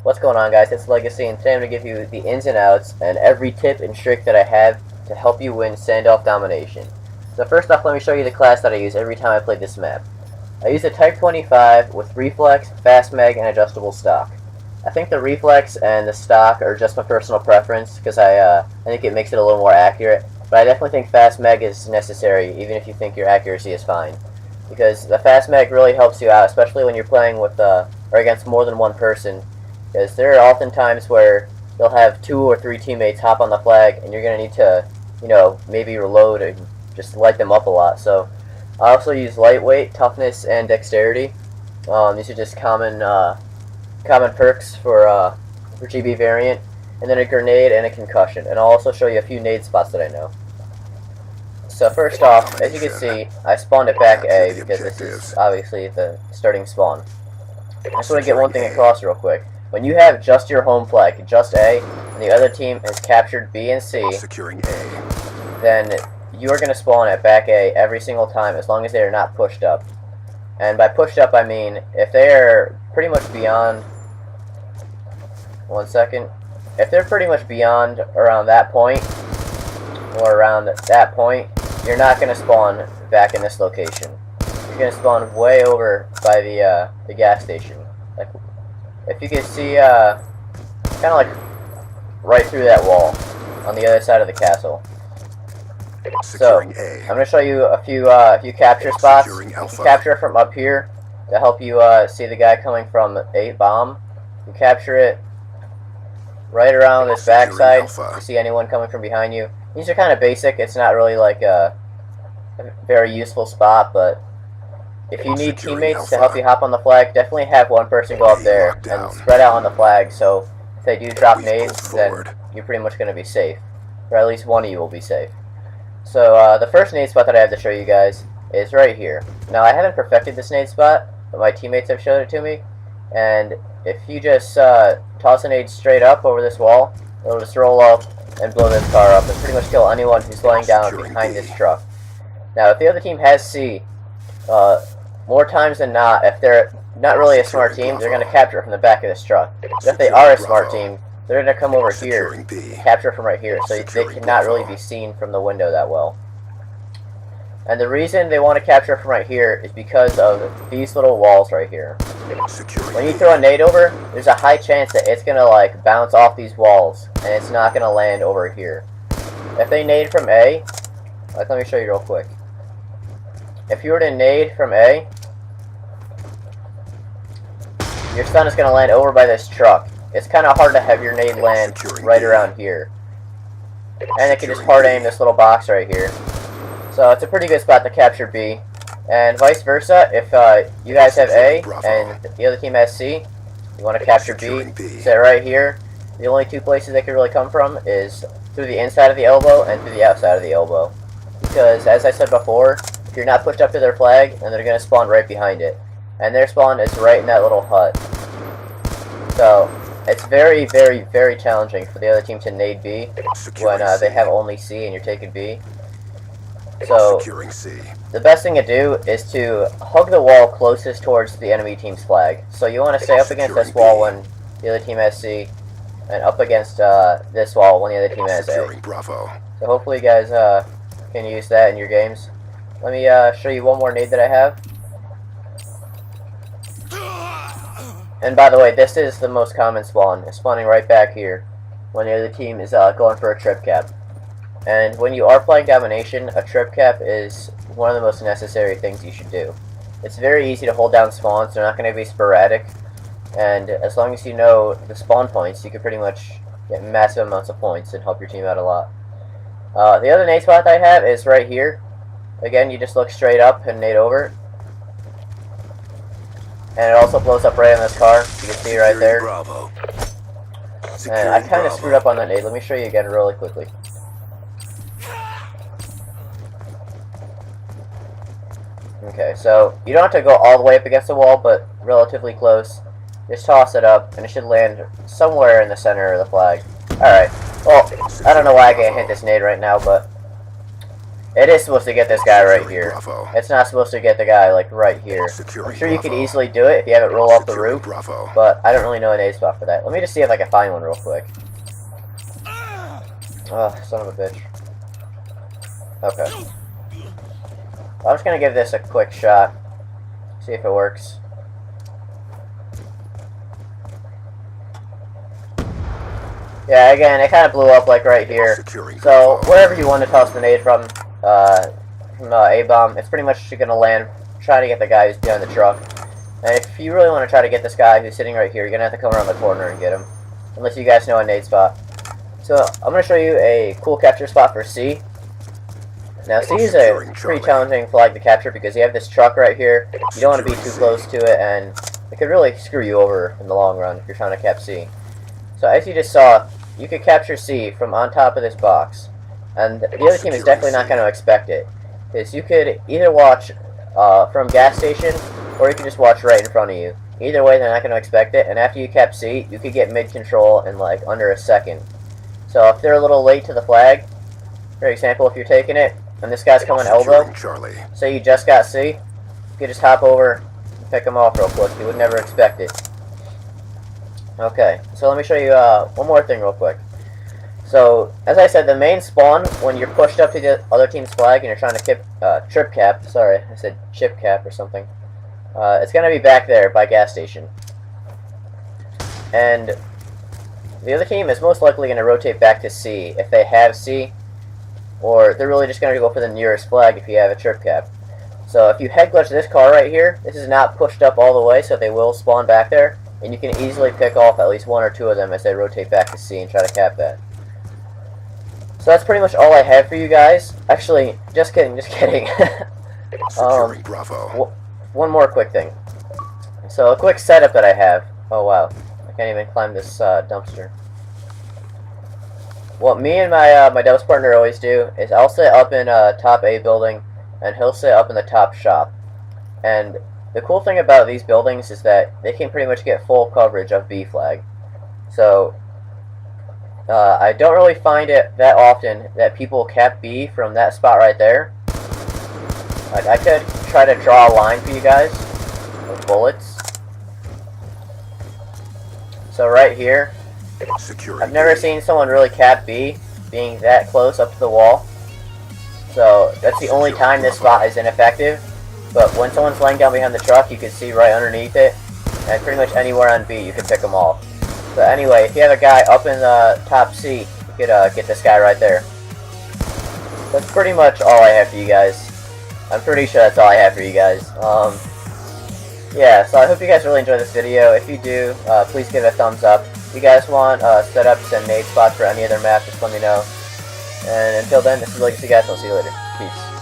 What's going on, guys? It's Legacy, and today I'm going to give you the ins and outs and every tip and trick that I have to help you win Standoff Domination. So first off, let me show you the class that I use every time I play this map. I use a Type 25 with Reflex, Fast Mag, and Adjustable Stock. I think the Reflex and the Stock are just my personal preference because I think it makes it a little more accurate, but I definitely think Fast Mag is necessary even if you think your accuracy is fine. Because the Fast Mag really helps you out, especially when you're playing with or against more than one person. Because there are often times where you'll have 2 or 3 teammates hop on the flag, and you're going to need to, maybe reload and just light them up a lot. So I also use lightweight, toughness, and dexterity. These are just common perks for GB variant, and then a grenade and a concussion. And I'll also show you a few nade spots that I know. So first off, as you can see, I spawned at back A because this is obviously the starting spawn. I just want to get one thing across real quick. When you have just your home flag, just A, and the other team has captured B and C, then you are going to spawn at back A every single time as long as they are not pushed up. And by pushed up, I mean if they are pretty much beyond... If they're pretty much beyond around that point, or around that point, you're not going to spawn back in this location. You're going to spawn way over by the gas station. Like, if you can see, kind of like right through that wall on the other side of the castle. So, I'm going to show you a few capture spots. You can capture from up here to help you see the guy coming from a bomb. You capture it right around this backside to see anyone coming from behind you. These are kind of basic. It's not really like a very useful spot, but if you need teammates to help you hop on the flag, definitely have one person go up there and spread out on the flag, so if they do drop nades, then you're pretty much going to be safe. Or at least one of you will be safe. So the first nade spot that I have to show you guys is right here. Now I haven't perfected this nade spot, but my teammates have showed it to me, and if you just toss a nade straight up over this wall, it'll just roll up and blow this car up and pretty much kill anyone who's laying down behind this truck. Now if the other team has C, more times than not, if they're not really a smart team, they're going to capture it from the back of this truck. But if they are a smart team, they're going to come over here and capture it from right here, so they cannot really be seen from the window that well. And the reason they want to capture it from right here is because of these little walls right here. When you throw a nade over, there's a high chance that it's going to like bounce off these walls, and it's not going to land over here. If they nade from A, let me show you real quick. If you were to nade from A, your stun is going to land over by this truck. It's kind of hard to have your nade land right around here. And it can just hard aim this little box right here. So it's a pretty good spot to capture B. And vice versa, if you guys have A and the other team has C, you want to capture B, sit right here. The only two places they can really come from is through the inside of the elbow and through the outside of the elbow. Because, as I said before, if you're not pushed up to their flag, then they're going to spawn right behind it. And their spawn is right in that little hut. So, it's very, very, very challenging for the other team to nade B when they have only C and you're taking B. So, the best thing to do is to hug the wall closest towards the enemy team's flag. So you want to stay up against this wall when the other team has C, and up against this wall when the other team has A. So hopefully you guys can use that in your games. Let me show you one more nade that I have. And by the way, this is the most common spawn. It's spawning right back here when the other team is going for a trip cap. And when you are playing Domination, a trip cap is one of the most necessary things you should do. It's very easy to hold down spawns. They're not going to be sporadic. And as long as you know the spawn points, you can pretty much get massive amounts of points and help your team out a lot. The other nade spot I have is right here. Again, you just look straight up and nade over. And it also blows up right on this car. You can see right there. And I kind of screwed up on that nade. Let me show you again really quickly. Okay, so you don't have to go all the way up against the wall, but relatively close. Just toss it up, and it should land somewhere in the center of the flag. Alright, well, I don't know why I can't hit this nade right now, but It is supposed to get this guy right here. Bravo. It's not supposed to get the guy, like, right here. I'm sure you could easily do it if you have it roll off the roof, but I don't really know a nade spot for that. Let me just see if I can find one real quick. Oh, son of a bitch. Okay. I'm just gonna give this a quick shot. See if it works. Yeah, again, it kind of blew up, like, right here. So, wherever you want to toss the nade from A-bomb, it's pretty much going to land trying to get the guy who's behind the truck. And if you really want to try to get this guy who's sitting right here, you're going to have to come around the corner and get him. Unless you guys know a nade spot. So, I'm going to show you a cool capture spot for C. Now, C is a pretty challenging flag to capture because you have this truck right here. You don't want to be too close to it, and it could really screw you over in the long run if you're trying to cap C. So, as you just saw, you could capture C from on top of this box. And the other team is definitely not going to expect it. Because you could either watch from gas station, or you could just watch right in front of you. Either way, they're not going to expect it, and after you cap C, you could get mid-control in like under a second. So if they're a little late to the flag, for example, if you're taking it, and this guy's coming elbow, say you just got C, you could just hop over and pick him off real quick. You would never expect it. Okay, so let me show you one more thing real quick. So, as I said, the main spawn, when you're pushed up to the other team's flag and you're trying to trip cap, sorry, I said chip cap or something, it's going to be back there by gas station. And the other team is most likely going to rotate back to C if they have C, or they're really just going to go for the nearest flag if you have a trip cap. So if you head glitch this car right here, this is not pushed up all the way, so they will spawn back there. And you can easily pick off at least one or two of them as they rotate back to C and try to cap that. So that's pretty much all I have for you guys. Actually, just kidding, just kidding. Bravo. One more quick thing. So a quick setup that I have. Oh wow, I can't even climb this dumpster. What me and my Devils partner always do is I'll sit up in top A building, and he'll sit up in the top shop. And the cool thing about these buildings is that they can pretty much get full coverage of B flag. So, I don't really find it that often that people cap B from that spot right there. Like, I could try to draw a line for you guys with bullets. So right here, I've never seen someone really cap B being that close up to the wall. So, that's the only time this spot is ineffective. But when someone's laying down behind the truck, you can see right underneath it, and pretty much anywhere on B, you can pick them off. So anyway, if you have a guy up in the top C, you could get this guy right there. That's pretty much all I have for you guys. I'm pretty sure that's all I have for you guys. Yeah, so I hope you guys really enjoyed this video. If you do, please give it a thumbs up. If you guys want setups and nade spots for any other map, just let me know. And until then, this is Legacy guys, and I'll see you later. Peace.